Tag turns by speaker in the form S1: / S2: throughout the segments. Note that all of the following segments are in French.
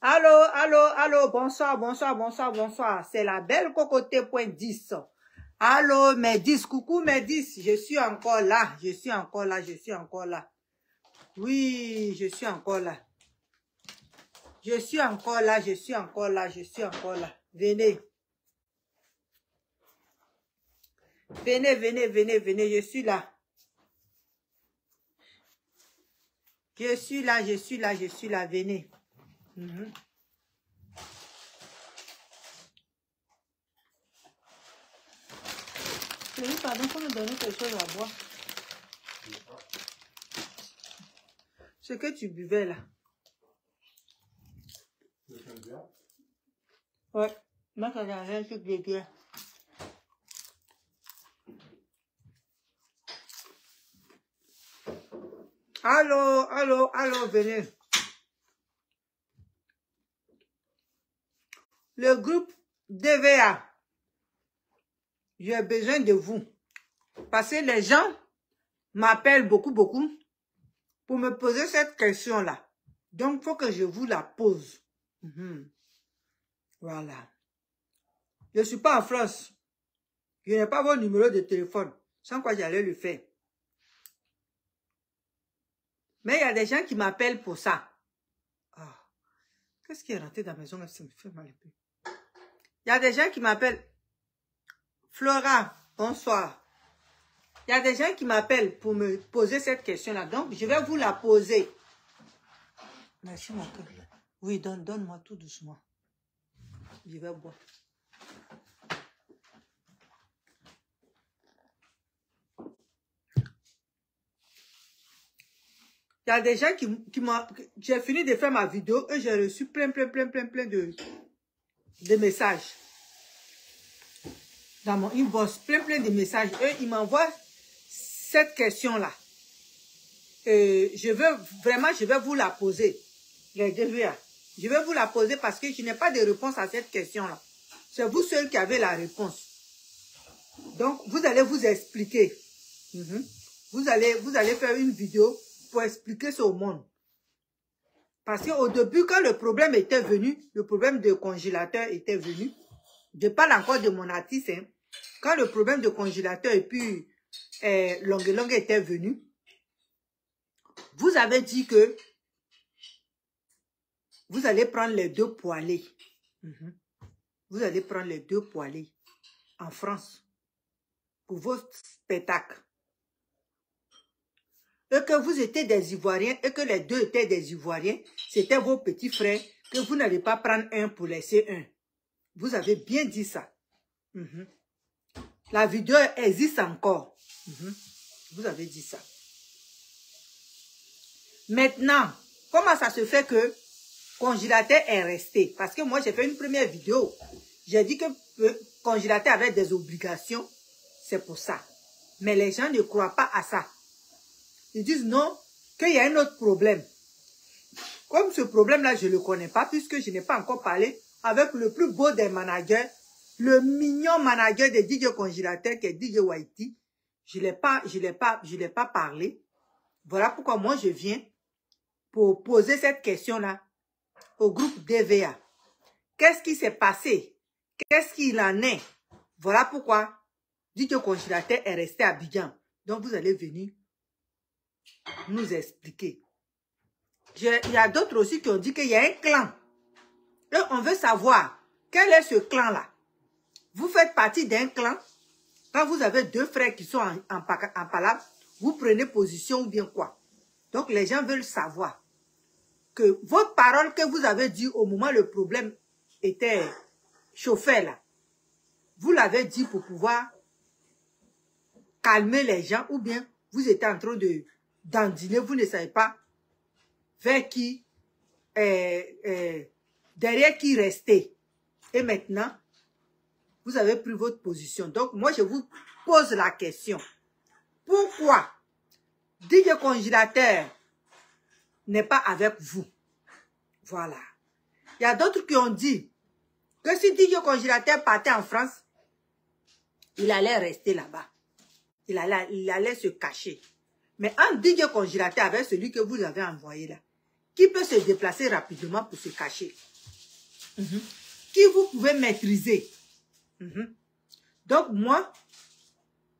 S1: Allô, allô, allô, bonsoir, bonsoir, bonsoir, bonsoir. C'est la belle cocoté.10. Allô, mes 10, coucou mes 10. Je suis encore là, je suis encore là, je suis encore là. Oui, je suis encore là. Je suis encore là, je suis encore là, je suis encore là. Venez. Venez, venez, venez, venez, je suis là. Je suis là, je suis là, je suis là, venez. Oui, pardon, faut me donner quelque chose à boire. Ce que tu buvais là. Ouais, moi ça n'a rien sur les pieds. Allô, allô, allô, venez. Le groupe DVA, j'ai besoin de vous. Parce que les gens m'appellent beaucoup, beaucoup pour me poser cette question-là. Donc, il faut que je vous la pose. Voilà. Je ne suis pas en France. Je n'ai pas votre numéro de téléphone. Sans quoi j'allais le faire. Mais il y a des gens qui m'appellent pour ça. Oh. Qu'est-ce qui est rentré dans la maison? Ça me fait mal un peu. Il y a des gens qui m'appellent. Flora, bonsoir. Il y a des gens qui m'appellent pour me poser cette question-là. Donc, je vais vous la poser. Merci, mon cœur. Oui, donne-moi tout doucement. Je vais boire. Il y a des gens qui m'ont... J'ai fini de faire ma vidéo et j'ai reçu plein de messages. Dans mon inbox, plein de messages. Eux, ils m'envoient cette question-là. Et je vais vous la poser. Les DVA. Je vais vous la poser parce que je n'ai pas de réponse à cette question-là. C'est vous seuls qui avez la réponse. Donc, vous allez vous expliquer. Vous allez faire une vidéo pour expliquer ça au monde. Parce qu'au début, quand le problème était venu, le problème de congélateur était venu, je parle encore de mon artiste, hein. Quand le problème de congélateur et puis longue était venu, vous avez dit que vous allez prendre les deux poêlés. Vous allez prendre les deux poêlés en France pour vos spectacles. Et que vous étiez des Ivoiriens et que les deux étaient des Ivoiriens, c'était vos petits frères, que vous n'allez pas prendre un pour laisser un. Vous avez bien dit ça. La vidéo existe encore. Vous avez dit ça. Maintenant, comment ça se fait que congélateur est resté? Parce que moi, j'ai fait une première vidéo. J'ai dit que congélateur avait des obligations. C'est pour ça. Mais les gens ne croient pas à ça. Ils disent non, qu'il y a un autre problème. Comme ce problème-là, je ne le connais pas, puisque je n'ai pas encore parlé avec le plus beau des managers, le mignon manager de DJ Congélateur, qui est DJ Whitey. Je ne l'ai pas parlé. Voilà pourquoi moi, je viens pour poser cette question-là au groupe DVA. Qu'est-ce qui s'est passé? Qu'est-ce qu'il en est? Voilà pourquoi DJ Congélateur est resté à Abidjan. Donc, vous allez venir nous expliquer. Il y a d'autres aussi qui ont dit qu'il y a un clan. Et on veut savoir quel est ce clan-là. Vous faites partie d'un clan. Quand vous avez deux frères qui sont en palabre, vous prenez position ou bien quoi. Donc les gens veulent savoir que votre parole que vous avez dit au moment où le problème était chauffé là, vous l'avez dit pour pouvoir calmer les gens ou bien vous étiez en train d'endiner, vous ne savez pas vers qui, derrière qui rester. Et maintenant, vous avez pris votre position. Donc, moi, je vous pose la question. Pourquoi DJ Congélateur n'est pas avec vous? Voilà. Il y a d'autres qui ont dit que si DJ Congélateur partait en France, il allait rester là-bas. Il allait se cacher. Mais un DJ Congélateur avec celui que vous avez envoyé là, qui peut se déplacer rapidement pour se cacher. Qui vous pouvez maîtriser. Donc, moi,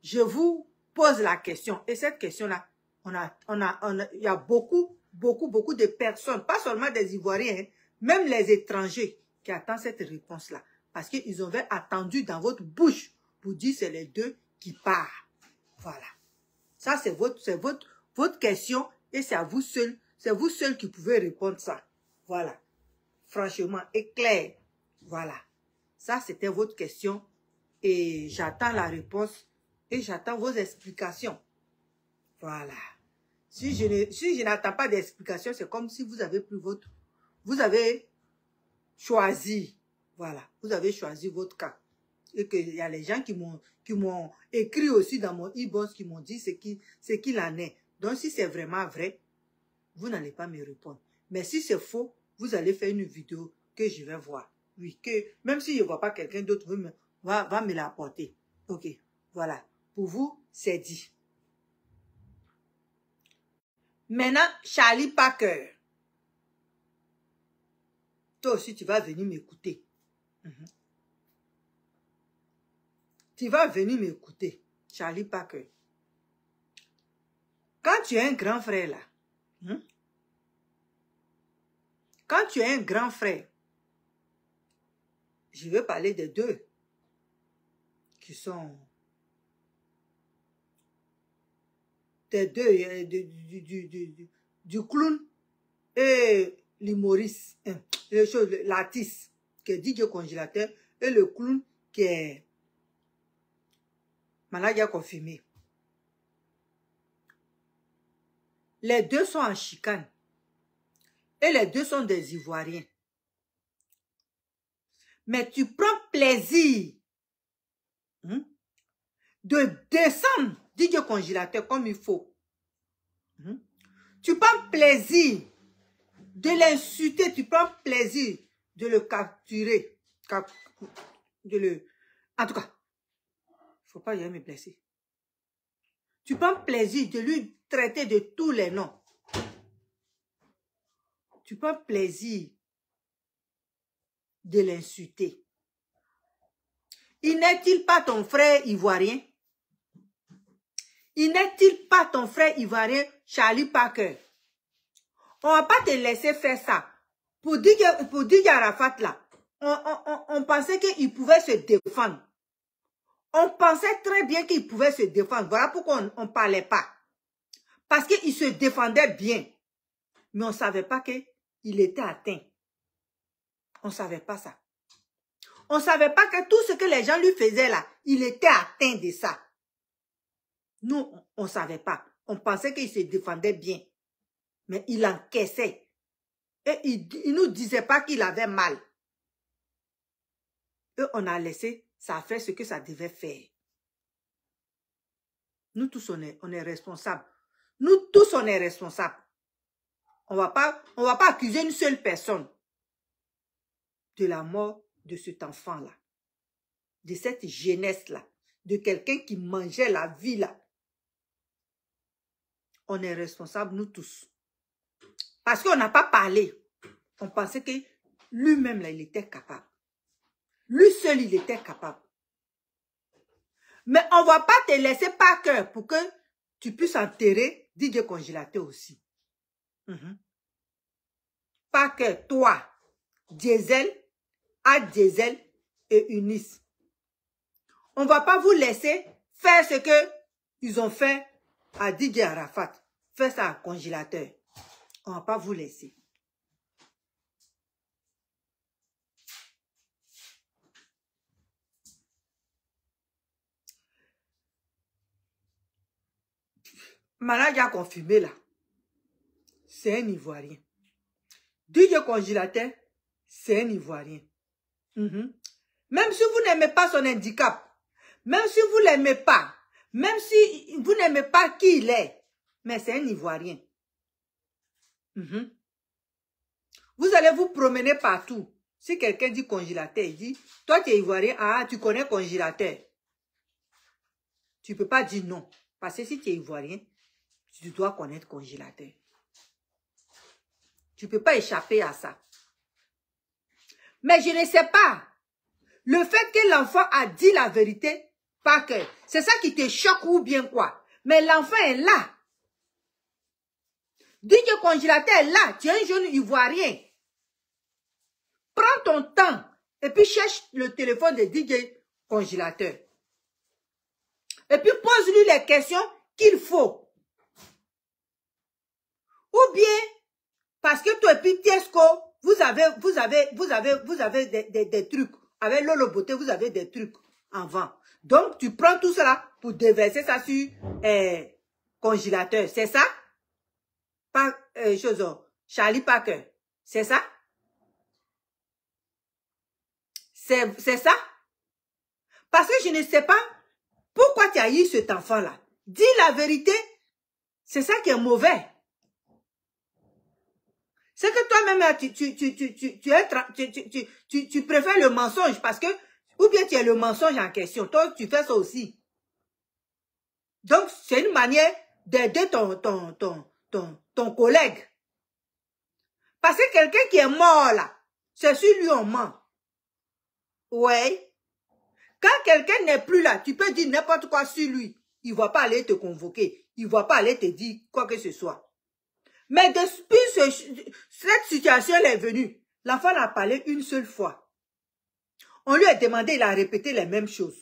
S1: je vous pose la question. Et cette question-là, il y a beaucoup de personnes, pas seulement des Ivoiriens, hein, même les étrangers qui attendent cette réponse-là. Parce qu'ils ont attendu dans votre bouche pour dire c'est les deux qui partent. Voilà. Ça, c'est votre question et c'est à vous seul. C'est vous seul qui pouvez répondre ça. Voilà. Franchement, et clair. Voilà. Ça, c'était votre question. Et j'attends la réponse et j'attends vos explications. Voilà. Si je n'attends pas d'explication, c'est comme si vous avez pris votre... Vous avez choisi. Voilà. Vous avez choisi votre cas. Et qu'il y a les gens qui m'ont écrit aussi dans mon e-box qui m'ont dit ce qu'il en est. Donc, si c'est vraiment vrai, vous n'allez pas me répondre. Mais si c'est faux, vous allez faire une vidéo que je vais voir. Oui, que même si je ne vois pas quelqu'un d'autre va me l'apporter. Ok, voilà. Pour vous, c'est dit. Maintenant, Charlie Parker. Toi aussi, tu vas venir m'écouter. Tu vas venir m'écouter, Charlie Parker. Quand tu es un grand frère là, quand tu es un grand frère, je vais parler des deux qui sont des deux, du clown et l'humoriste, l'artiste qui est DJ Congélateur et le clown qui est Maladia confirmé. Les deux sont en chicane. Et les deux sont des Ivoiriens. Mais tu prends plaisir de descendre DJ Congélateur comme il faut. Tu prends plaisir de l'insulter. Tu prends plaisir de le capturer. En tout cas, il ne faut pas y aller me blesser. Tu prends plaisir de lui traiter de tous les noms. Tu prends plaisir de l'insulter. Il n'est-il pas ton frère ivoirien? Il n'est-il pas ton frère ivoirien, Charlie Parker? On ne va pas te laisser faire ça. Pour DJ Arafat là, on pensait qu'il pouvait se défendre. On pensait très bien qu'il pouvait se défendre. Voilà pourquoi on ne parlait pas. Parce qu'il se défendait bien. Mais on ne savait pas qu'il était atteint. On ne savait pas ça. On ne savait pas que tout ce que les gens lui faisaient là, il était atteint de ça. Nous, on ne savait pas. On pensait qu'il se défendait bien. Mais il encaissait. Et il ne nous disait pas qu'il avait mal. Et on a laissé ça faire ce que ça devait faire. Nous tous, on est responsables. Nous tous, on est responsables. On va pas accuser une seule personne de la mort de cet enfant-là. De cette jeunesse-là. De quelqu'un qui mangeait la vie là. On est responsables, nous tous. Parce qu'on n'a pas parlé. On pensait que lui-même, là, il était capable. Lui seul, il était capable. Mais on ne va pas te laisser par cœur pour que tu puisses enterrer DJ Congélateur aussi. Pas que toi, Diesel, A Diesel et Eunice. On ne va pas vous laisser faire ce que ils ont fait à DJ Arafat. Faire ça à Congélateur. On ne va pas vous laisser. Maladia a confirmé là. C'est un Ivoirien. DJ Congélateur, c'est un Ivoirien. Même si vous n'aimez pas son handicap, même si vous ne l'aimez pas, même si vous n'aimez pas qui il est, mais c'est un Ivoirien. Vous allez vous promener partout. Si quelqu'un dit Congélateur, il dit, toi tu es Ivoirien, ah, tu connais Congélateur. Tu ne peux pas dire non. Parce que si tu es Ivoirien, tu dois connaître Congélateur. Tu ne peux pas échapper à ça. Mais je ne sais pas. Le fait que l'enfant a dit la vérité, pas que. C'est ça qui te choque ou bien quoi. Mais l'enfant est là. DJ Congélateur est là. Tu es un jeune Ivoirien. Prends ton temps et puis cherche le téléphone de DJ Congélateur. Et puis pose-lui les questions qu'il faut. Ou bien, parce que toi et puis Tiesco, vous avez des trucs. Avec Lolo Beauté, vous avez des trucs en vente. Donc, tu prends tout cela pour déverser ça sur Congélateur. C'est ça? Pas Charlie Parker. C'est ça? C'est ça? Parce que je ne sais pas pourquoi tu as eu cet enfant-là. Dis la vérité. C'est ça qui est mauvais. C'est que toi-même, tu préfères le mensonge parce que, ou bien tu es le mensonge en question. Toi, tu fais ça aussi. Donc, c'est une manière d'aider ton collègue. Parce que quelqu'un qui est mort là, c'est sur lui on ment. Ouais. Quand quelqu'un n'est plus là, tu peux dire n'importe quoi sur lui. Il ne va pas aller te convoquer. Il ne va pas aller te dire quoi que ce soit. Mais depuis cette situation est venue, l'enfant a parlé une seule fois. On lui a demandé, il a répété les mêmes choses.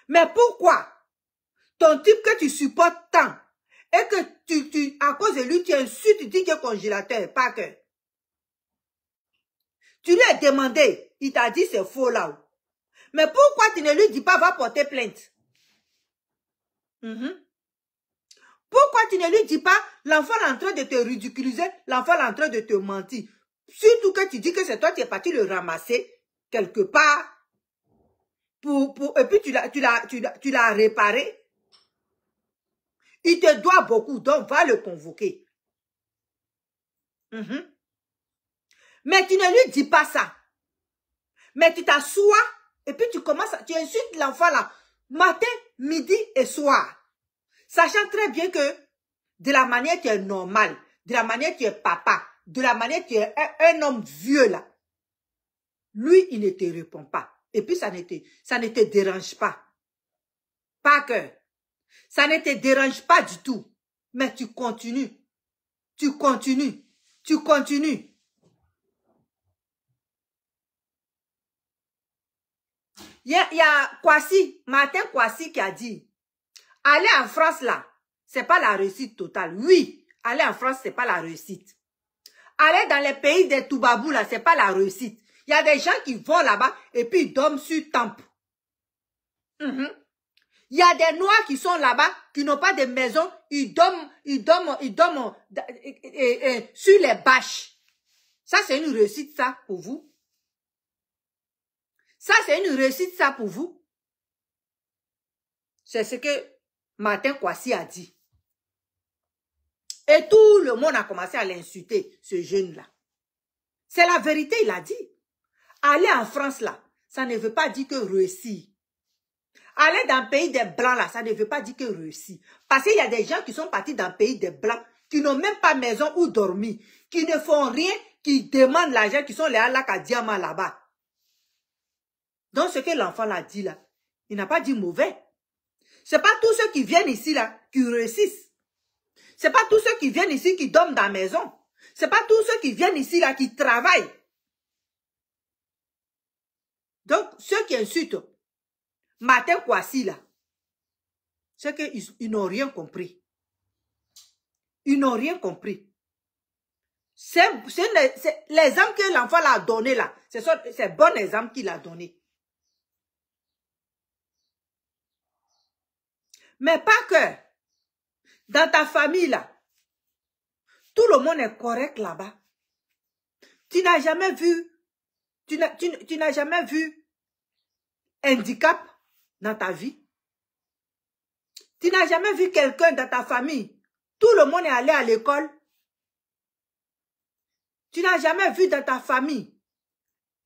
S1: Mais pourquoi ton type que tu supportes tant et que à cause de lui, tu insultes, tu dis qu'il est congélateur, pas que. Tu lui as demandé, il t'a dit c'est faux là. Mais pourquoi tu ne lui dis pas va porter plainte? Pourquoi tu ne lui dis pas, l'enfant est en train de te ridiculiser, l'enfant est en train de te mentir. Surtout que tu dis que c'est toi qui es parti le ramasser quelque part. Et puis tu l'as réparé. Il te doit beaucoup, donc va le convoquer. Mais tu ne lui dis pas ça. Mais tu t'assois et puis tu insultes l'enfant là, matin, midi et soir. Sachant très bien que de la manière tu es normal, de la manière tu es papa, de la manière tu es un homme vieux là, lui il ne te répond pas. Et puis ça ne te dérange pas. Pas que. Ça ne te dérange pas du tout. Mais tu continues. Tu continues. Tu continues. Il y a Kwasi, Martin Kwasi qui a dit, aller en France là, c'est pas la réussite totale. Oui, aller en France, c'est pas la réussite. Aller dans les pays des Toubabou là, c'est pas la réussite. Il y a des gens qui vont là-bas et puis ils dorment sur temple. Il y a des Noirs qui sont là-bas, qui n'ont pas de maison, ils dorment sur les bâches. Ça, c'est une réussite, ça, pour vous? Ça, c'est une réussite, ça, pour vous? C'est ce que Martin Kwasi a dit. Et tout le monde a commencé à l'insulter, ce jeune-là. C'est la vérité, il a dit. Aller en France, là, ça ne veut pas dire que réussir. Aller dans le pays des Blancs, là, ça ne veut pas dire que réussir. Parce qu'il y a des gens qui sont partis dans le pays des Blancs, qui n'ont même pas maison où dormir, qui ne font rien, qui demandent l'argent, qui sont les Alaka Diamant là-bas. Donc, ce que l'enfant l'a dit, là, il n'a pas dit mauvais. Ce n'est pas tous ceux qui viennent ici, là, qui réussissent. Ce n'est pas tous ceux qui viennent ici qui dorment dans la maison. Ce n'est pas tous ceux qui viennent ici, là, qui travaillent. Donc, ceux qui insultent Martin Kwasi, là, c'est qu'ils n'ont rien compris. Ils n'ont rien compris. C'est l'exemple que l'enfant l'a donné, là. C'est un bon exemple qu'il a donné. Mais pas que dans ta famille, là, tout le monde est correct là-bas. Tu n'as jamais vu, tu n'as jamais vu handicap dans ta vie. Tu n'as jamais vu quelqu'un dans ta famille. Tout le monde est allé à l'école. Tu n'as jamais vu dans ta famille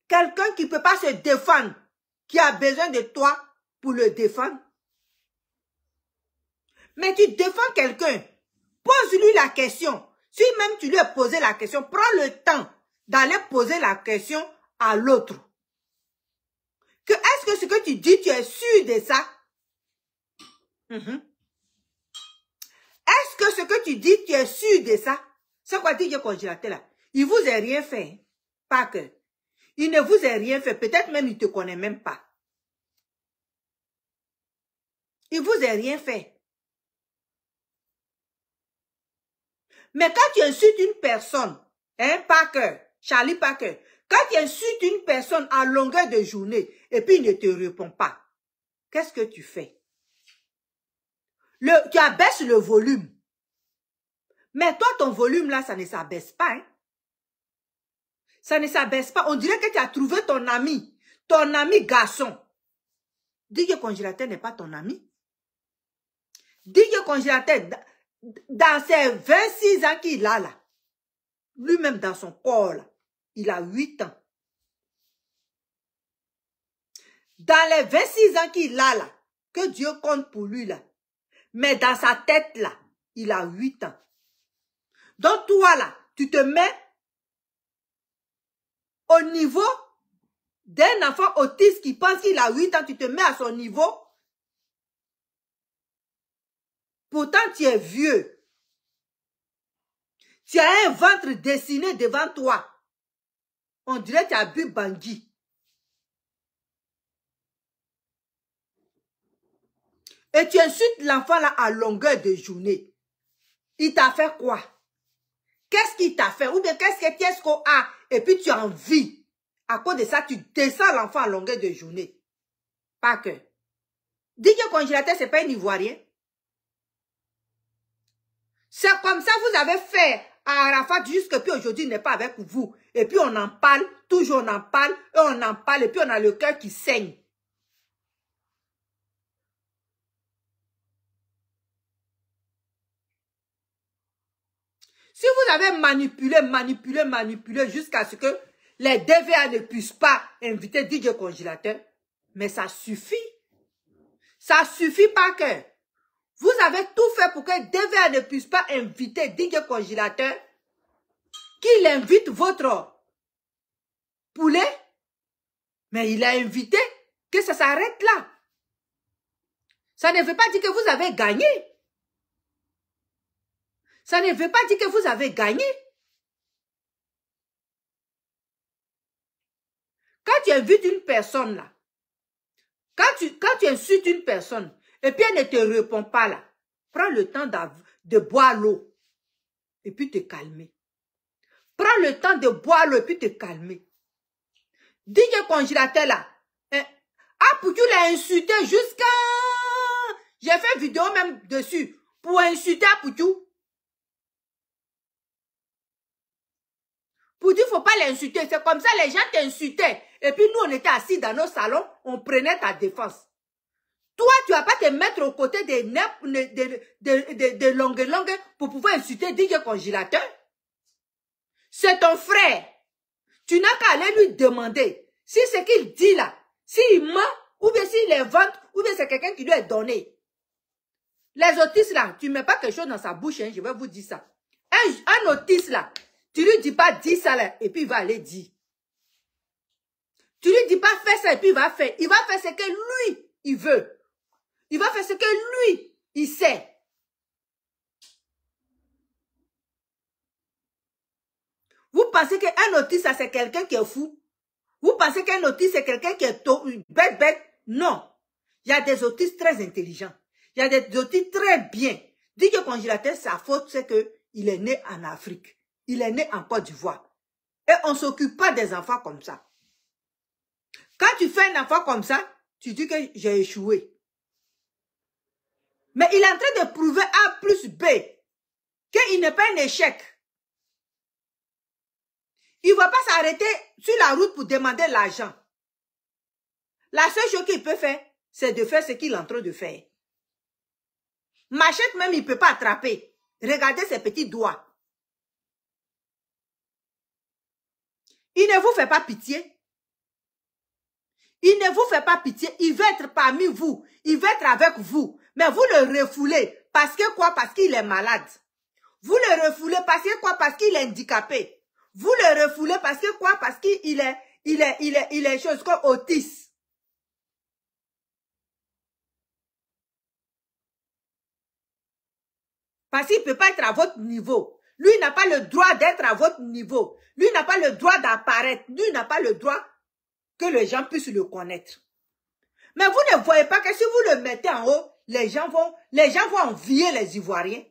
S1: quelqu'un qui ne peut pas se défendre, qui a besoin de toi pour le défendre. Mais tu défends quelqu'un. Pose-lui la question. Si même tu lui as posé la question, prends le temps d'aller poser la question à l'autre. Que est-ce que ce que tu dis, tu es sûr de ça? Est-ce que ce que tu dis, tu es sûr de ça? C'est quoi DJ Congélateur là? Il vous a rien fait. Pas que. Il ne vous a rien fait. Peut-être même il ne te connaît même pas. Il vous a rien fait. Mais quand tu insultes une personne, hein, Parker, Charlie Parker, quand tu insultes une personne à longueur de journée et puis il ne te répond pas, qu'est-ce que tu fais? Tu abaisses le volume. Mais toi, ton volume là, ça ne s'abaisse pas. Hein? Ça ne s'abaisse pas. On dirait que tu as trouvé ton ami garçon. DJ Congélateur n'est pas ton ami. DJ Congélateur, dans ses 26 ans qu'il a là, lui-même dans son corps là, il a 8 ans. Dans les 26 ans qu'il a là, que Dieu compte pour lui là, mais dans sa tête là, il a 8 ans. Donc toi là, tu te mets au niveau d'un enfant autiste qui pense qu'il a 8 ans, tu te mets à son niveau. Pourtant, tu es vieux. Tu as un ventre dessiné devant toi. On dirait que tu as bu Bangui. Et tu insultes l'enfant là à longueur de journée. Il t'a fait quoi? Qu'est-ce qu'il t'a fait? Ou bien qu'est-ce qu'on a? Et puis tu as envie. À cause de ça, tu descends l'enfant à longueur de journée. Pas que. DJ Congélateur, ce n'est pas un Ivoirien. C'est comme ça vous avez fait à Arafat jusqu'à puis aujourd'hui il n'est pas avec vous. Et puis on en parle, toujours on en parle, et on en parle, et puis on a le cœur qui saigne. Si vous avez manipulé jusqu'à ce que les DVA ne puissent pas inviter DJ Congélateur, mais ça suffit. Ça suffit pas que. Vous avez tout fait pour que DVA ne puisse pas inviter DJ Congélateur, qu'il invite votre poulet, mais il a invité, que ça s'arrête là. Ça ne veut pas dire que vous avez gagné. Ça ne veut pas dire que vous avez gagné. Quand tu invites une personne là, quand tu insultes une personne, et puis elle ne te répond pas là, prends le temps de boire l'eau, et puis te calmer. Prends le temps de boire l'eau, et puis te calmer. DJ Congélateur là, Apoutou l'a insulté jusqu'à... J'ai fait vidéo même dessus, pour insulter Apoutou. Pour dire, il ne faut pas l'insulter. C'est comme ça, les gens t'insultaient. Et puis, nous, on était assis dans nos salons, on prenait ta défense. Toi, tu ne vas pas te mettre aux côtés de longues pour pouvoir insulter DJ Congélateur. C'est ton frère. Tu n'as qu'à aller lui demander si ce qu'il dit là, s'il ment, ou bien s'il invente, ou bien c'est quelqu'un qui lui a donné. Les autistes là, tu ne mets pas quelque chose dans sa bouche, hein, je vais vous dire ça. Un autiste là, tu lui dis pas dis ça là, et puis il va aller dire. Tu lui dis pas fais ça, et puis il va faire. Il va faire ce que lui, il veut. Il va faire ce que lui, il sait. Vous pensez qu'un autiste, c'est quelqu'un qui est fou? Vous pensez qu'un autiste, c'est quelqu'un qui est bête? Non. Il y a des autistes très intelligents. Il y a des autistes très bien. DJ Congélateur, sa faute, c'est qu'il est né en Afrique. Il est né en Côte d'Ivoire. Et on ne s'occupe pas des enfants comme ça. Quand tu fais un enfant comme ça, tu dis que j'ai échoué. Mais il est en train de prouver A plus B qu'il n'est pas un échec. Il ne va pas s'arrêter sur la route pour demander l'argent. La seule chose qu'il peut faire, c'est de faire ce qu'il est en train de faire. Machette même, il ne peut pas attraper. Regardez ses petits doigts. Il ne vous fait pas pitié. Il ne vous fait pas pitié. Il veut être parmi vous. Il veut être avec vous. Mais vous le refoulez. Parce que quoi? Parce qu'il est malade. Vous le refoulez parce que quoi? Parce qu'il est handicapé. Vous le refoulez parce que quoi? Parce qu'il est chose comme autiste. Parce qu'il ne peut pas être à votre niveau. Lui n'a pas le droit d'être à votre niveau. Lui n'a pas le droit d'apparaître. Lui n'a pas le droit que les gens puissent le connaître. Mais vous ne voyez pas que si vous le mettez en haut, les gens vont envier les Ivoiriens.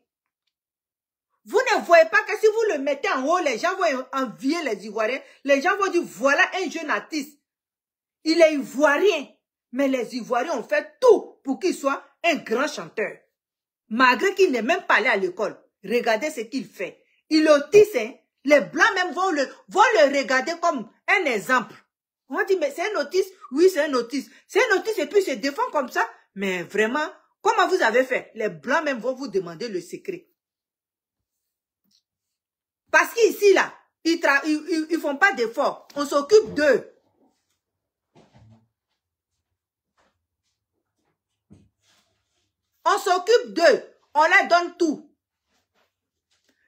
S1: Vous ne voyez pas que si vous le mettez en haut, les gens vont envier les Ivoiriens. Les gens vont dire, voilà un jeune artiste. Il est Ivoirien. Mais les Ivoiriens ont fait tout pour qu'il soit un grand chanteur. Malgré qu'il n'est même pas allé à l'école. Regardez ce qu'il fait. Il est autiste, hein? Les Blancs même vont le regarder comme un exemple. On dit, mais c'est un autiste? Oui, c'est un autiste. C'est un autiste et puis il se défend comme ça. Mais vraiment, comment vous avez fait? Les Blancs même vont vous demander le secret. Parce qu'ici, là, ils font pas d'efforts. On s'occupe d'eux. On s'occupe d'eux. On leur donne tout.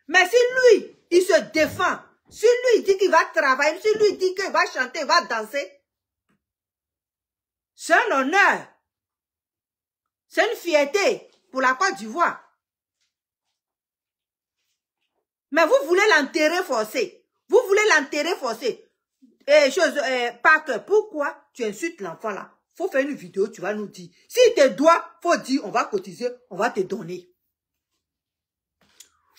S1: Mais si lui, il se défend, si lui, il dit qu'il va travailler, si lui, il dit qu'il va chanter, il va danser, c'est un honneur. C'est une fierté pour la Côte d'Ivoire. Mais vous voulez l'enterrer forcé. Vous voulez l'enterrer forcé. Parker, pourquoi tu insultes l'enfant là? Faut faire une vidéo, tu vas nous dire. S'il te doit, faut dire, on va cotiser, on va te donner.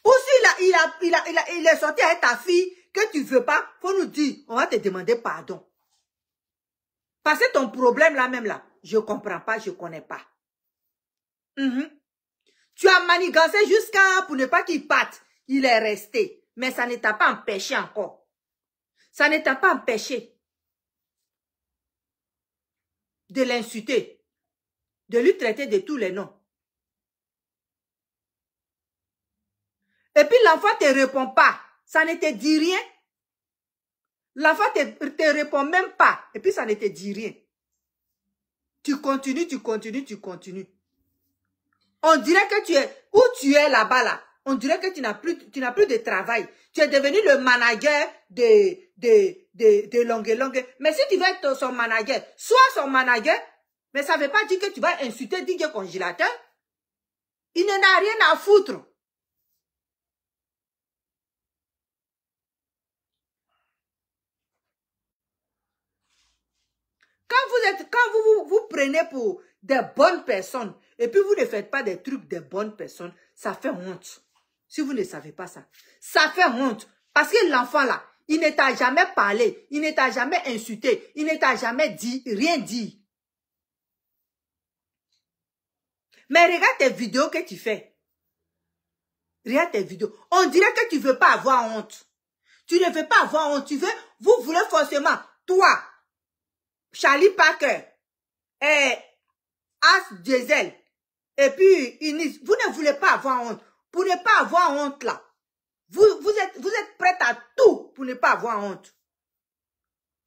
S1: Ou s'il il est sorti avec ta fille, que tu veux pas, faut nous dire, on va te demander pardon. Parce que ton problème là même là, je comprends pas, je connais pas. Tu as manigancé jusqu'à pour ne pas qu'il parte. Il est resté. Mais ça ne t'a pas empêché encore. Ça ne t'a pas empêché de l'insulter, de lui traiter de tous les noms. Et puis l'enfant ne te répond pas. Ça ne te dit rien. L'enfant ne te répond même pas. Et puis ça ne te dit rien. Tu continues, tu continues, tu continues. On dirait que tu es, où tu es là-bas là, on dirait que tu n'as plus de travail. Tu es devenu le manager de Longue. Mais si tu veux être son manager, sois son manager, mais ça ne veut pas dire que tu vas insulter DJ Congélateur. Il n'en a rien à foutre. Quand vous prenez pour des bonnes personnes, et puis vous ne faites pas des trucs des bonnes personnes, ça fait honte. Si vous ne savez pas ça, ça fait honte. Parce que l'enfant là, il ne t'a jamais parlé, il ne t'a jamais insulté, il ne t'a jamais dit, rien dit. Mais regarde tes vidéos que tu fais. Regarde tes vidéos. On dirait que tu ne veux pas avoir honte. Tu ne veux pas avoir honte. Vous voulez forcément, toi, Charlie Parker, As Diesel, et puis Inis, vous ne voulez pas avoir honte. Pour ne pas avoir honte là, vous êtes prêts à tout pour ne pas avoir honte.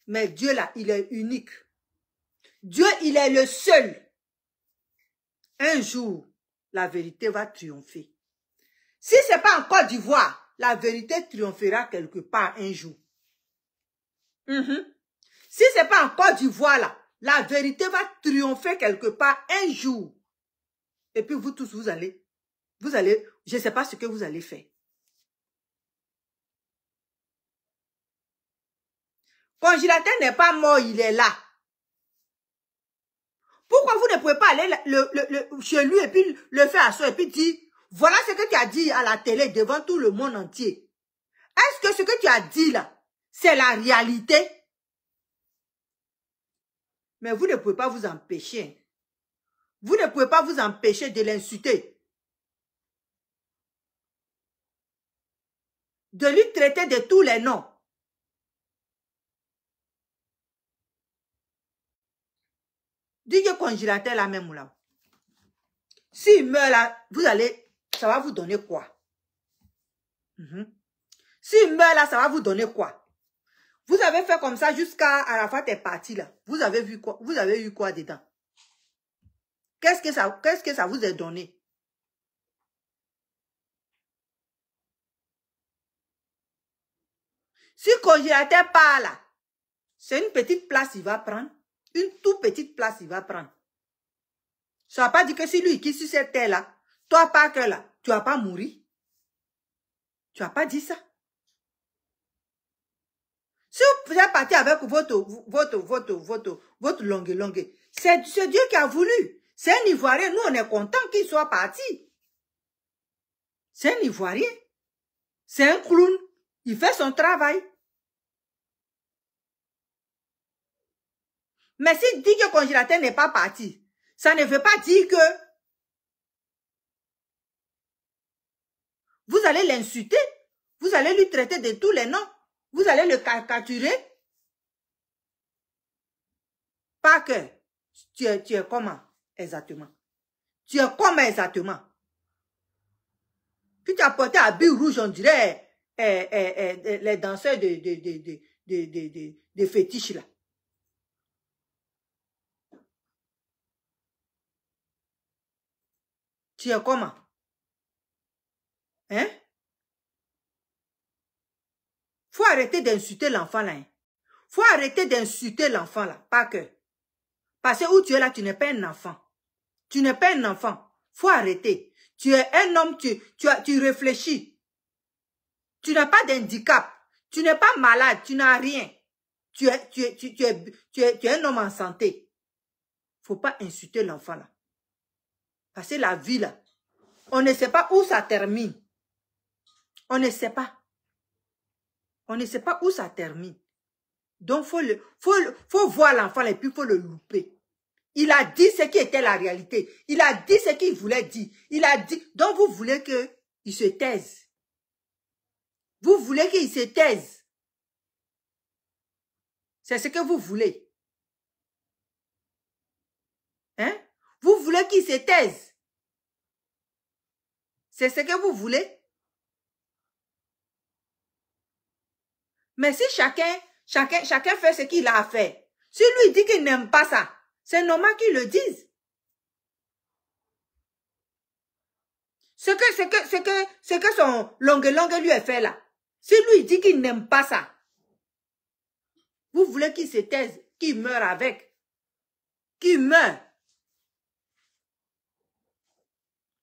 S1: Mais Dieu là, il est unique. Dieu, il est le seul. Un jour, la vérité va triompher. Si ce n'est pas en Côte d'Ivoire, la vérité triomphera quelque part un jour. Si ce n'est pas en Côte d'Ivoire là, la vérité va triompher quelque part un jour. Et puis vous tous, vous allez, je ne sais pas ce que vous allez faire. Congélateur n'est pas mort, il est là. Pourquoi vous ne pouvez pas aller chez lui et puis le faire asseoir et puis dire, voilà ce que tu as dit à la télé devant tout le monde entier. Est-ce que ce que tu as dit là, c'est la réalité? Mais vous ne pouvez pas vous empêcher. Vous ne pouvez pas vous empêcher de l'insulter. De lui traiter de tous les noms. DJ Congélateur là même là. S'il meurt là, ça va vous donner quoi? S'il meurt là, ça va vous donner quoi? Vous avez fait comme ça jusqu'à Arafat est parti là. Vous avez vu quoi? Vous avez eu quoi dedans? Qu'est-ce que ça vous a donné? Si le congélateur part là, c'est une petite place il va prendre. Une toute petite place il va prendre. Ça ne va pas dire que si lui qui est sur cette terre là, toi pas que là, tu vas pas mourir. Tu n'as pas dit ça. Si vous êtes parti avec votre longue, c'est Dieu qui a voulu. C'est un Ivoirien. Nous, on est content qu'il soit parti. C'est un Ivoirien. C'est un clown. Il fait son travail. Mais s'il dit que le congélateur n'est pas parti, ça ne veut pas dire que vous allez l'insulter. Vous allez lui traiter de tous les noms. Vous allez le caricaturer. Pas que tu es comment exactement? Tu es comment exactement? Puis tu as porté habit rouge, on dirait les danseurs de fétiches là. Tu es comment? Hein? Faut arrêter d'insulter l'enfant là. Hein? Faut arrêter d'insulter l'enfant là. Pas que. Parce que où tu es là, tu n'es pas un enfant. Tu n'es pas un enfant. Faut arrêter. Tu es un homme, tu réfléchis. Tu n'as pas d'handicap. Tu n'es pas malade, tu n'as rien. Tu es un homme en santé. Faut pas insulter l'enfant là. Parce que la vie là, on ne sait pas où ça termine. On ne sait pas. On ne sait pas où ça termine. Donc, faut voir l'enfant et puis il faut le louper. Il a dit ce qui était la réalité. Il a dit ce qu'il voulait dire. Il a dit. Donc, vous voulez qu'il se taise. Vous voulez qu'il se taise. C'est ce que vous voulez. Hein? Vous voulez qu'il se taise. C'est ce que vous voulez. Mais si chacun fait ce qu'il a à faire. Si lui dit qu'il n'aime pas ça, c'est normal qu'il le dise. Ce que son longue lui a fait là. Si lui dit qu'il n'aime pas ça, vous voulez qu'il se taise, qu'il meure avec. Qu'il meure.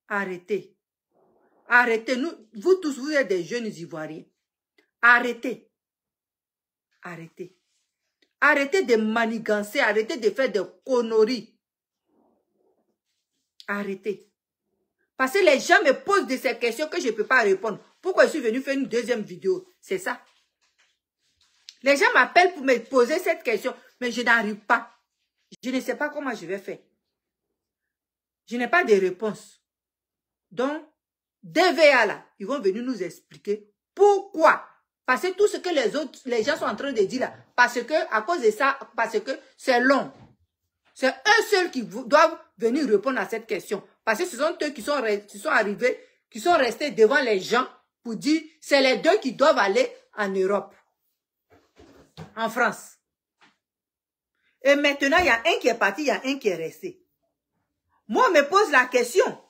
S1: Arrêtez. Arrêtez. Vous tous, vous êtes des jeunes Ivoiriens. Arrêtez. Arrêtez. Arrêtez de manigancer. Arrêtez de faire des conneries. Arrêtez. Parce que les gens me posent de ces questions que je ne peux pas répondre. Pourquoi je suis venu faire une deuxième vidéo? C'est ça. Les gens m'appellent pour me poser cette question, mais je n'arrive pas. Je ne sais pas comment je vais faire. Je n'ai pas de réponse. Donc, DVA là, ils vont venir nous expliquer pourquoi. Parce que tout ce que les gens sont en train de dire là, parce que, à cause de ça, parce que c'est long. C'est eux seuls qui doivent venir répondre à cette question. Parce que ce sont eux qui sont arrivés, qui sont restés devant les gens pour dire, c'est les deux qui doivent aller en Europe. En France. Et maintenant, il y a un qui est parti, il y a un qui est resté. Moi, on me pose la question.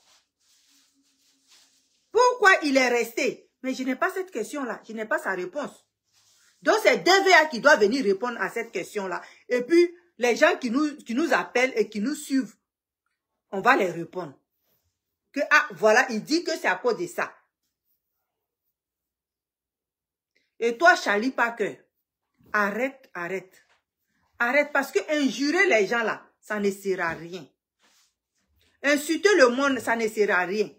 S1: Pourquoi il est resté? Mais je n'ai pas cette question-là. Je n'ai pas sa réponse. Donc, c'est DVA qui doit venir répondre à cette question-là. Et puis, les gens qui nous appellent et qui nous suivent, on va les répondre. Que, ah, voilà, il dit que c'est à cause de ça. Et toi, Charlie Parker, arrête, arrête. Arrête, parce que injurer les gens là, ça ne sert à rien. Insulter le monde, ça ne sert à rien.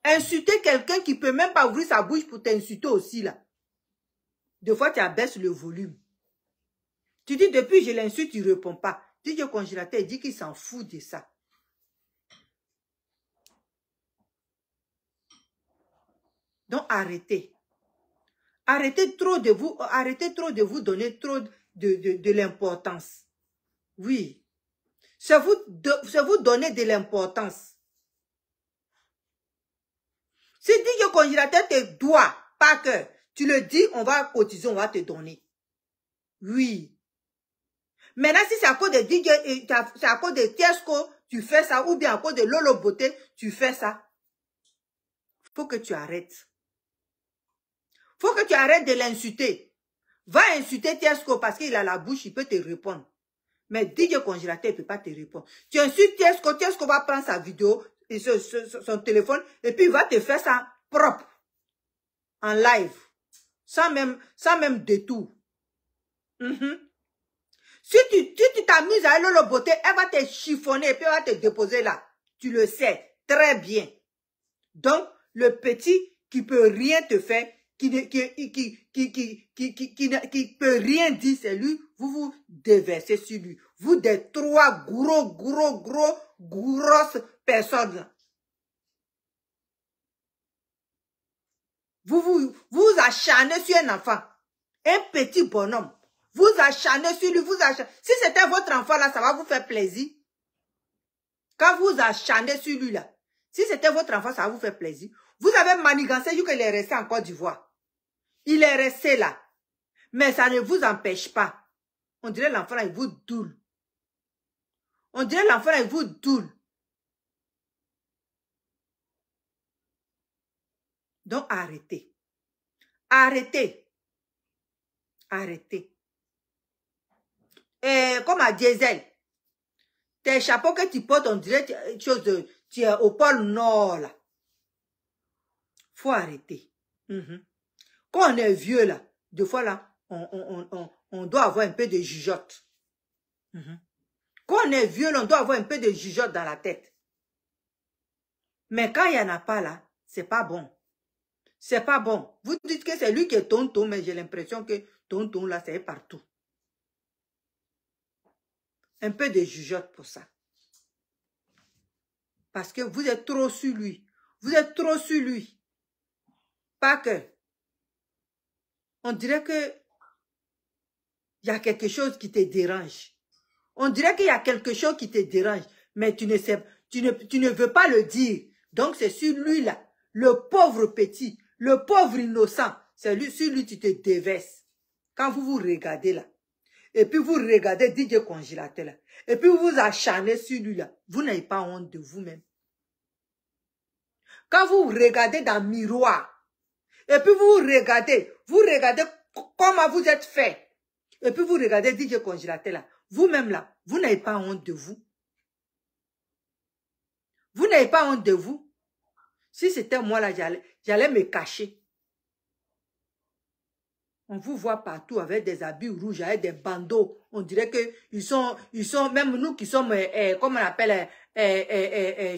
S1: Insulter quelqu'un qui ne peut même pas ouvrir sa bouche pour t'insulter aussi là. Des fois, tu abaisses le volume. Tu dis, depuis je l'insulte, il ne répond pas. Tu dis au congélateur, il dit qu'il s'en fout de ça. Donc, arrêtez. Arrêtez trop de vous donner trop de l'importance. Oui. C'est vous donner de l'importance. Si tu dis que le congélateur te doit, pas que tu le dis, on va cotiser, on va te donner. Oui. Maintenant, si c'est à cause de DJ, c'est à cause de Tesco, tu fais ça, ou bien à cause de Lolo Beauté, tu fais ça. Il faut que tu arrêtes. Faut que tu arrêtes de l'insulter. Va insulter Tiesco parce qu'il a la bouche, il peut te répondre. Mais DJ Congélateur, il ne peut pas te répondre. Tu insultes Tiesco, Tiesco va prendre sa vidéo, et son téléphone, et puis il va te faire ça propre. En live. Sans même détour. Si tu t'amuses à Lolo Beauté, elle va te chiffonner et puis elle va te déposer là. Tu le sais très bien. Donc, le petit qui peut rien te faire, qui peut rien dire, c'est lui, vous vous déversez sur lui. Vous des trois grosses personnes là. Vous acharnez sur un enfant, un petit bonhomme. Vous acharnez sur lui, Si c'était votre enfant là, ça va vous faire plaisir. Quand vous acharnez sur lui là, si c'était votre enfant, ça va vous faire plaisir. Vous avez manigancé qu'il est resté en Côte d'Ivoire. Il est resté là. Mais ça ne vous empêche pas. On dirait l'enfant là, il vous doule. On dirait l'enfant là, il vous doule. Donc arrêtez. Arrêtez. Arrêtez. Et comme à Diesel, tes chapeaux que tu portes, on dirait tu es au pôle Nord là. Faut arrêter. Quand on est vieux là, des fois là, on doit avoir un peu de jugeote. Quand on est vieux là, on doit avoir un peu de jugeote dans la tête. Mais quand il n'y en a pas là, c'est pas bon. C'est pas bon. Vous dites que c'est lui qui est tonton, mais j'ai l'impression que tonton là, c'est partout. Un peu de jugeote pour ça. Parce que vous êtes trop sur lui. Vous êtes trop sur lui. Pas que. On dirait que il y a quelque chose qui te dérange. On dirait qu'il y a quelque chose qui te dérange. Mais tu ne veux pas le dire. Donc c'est sur lui là. Le pauvre petit. Le pauvre innocent. C'est lui, sur lui tu te déverses. Quand vous vous regardez là. Et puis vous regardez DJ Congélateur là. Et puis vous vous acharnez sur lui là. Vous n'avez pas honte de vous-même. Quand vous regardez dans le miroir. Et puis vous regardez comment vous êtes fait. Et puis vous regardez DJ Congélateur là. Vous-même là, vous n'avez pas honte de vous. Vous n'avez pas honte de vous. Si c'était moi là, j'allais me cacher. On vous voit partout avec des habits rouges, avec des bandeaux. On dirait que ils sont même nous qui sommes, comme on appelle,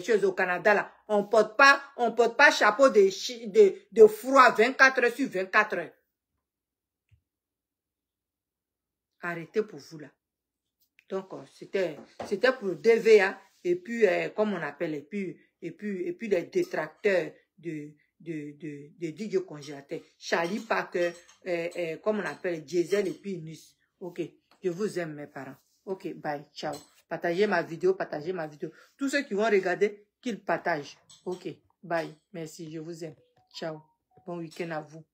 S1: choses au Canada là. On porte pas chapeau de froid 24 heures sur 24 heures. Arrêtez pour vous là. Donc, c'était pour DVA, et puis, comme on appelle, et puis les détracteurs de DJ Congélateur. Charlie Parker, comme on appelle, Diesel, et puis Nus. Ok, je vous aime mes parents. Ok, bye, ciao. Partagez ma vidéo, partagez ma vidéo. Tous ceux qui vont regarder, qu'ils partagent. Ok, bye, merci, je vous aime. Ciao, bon week-end à vous.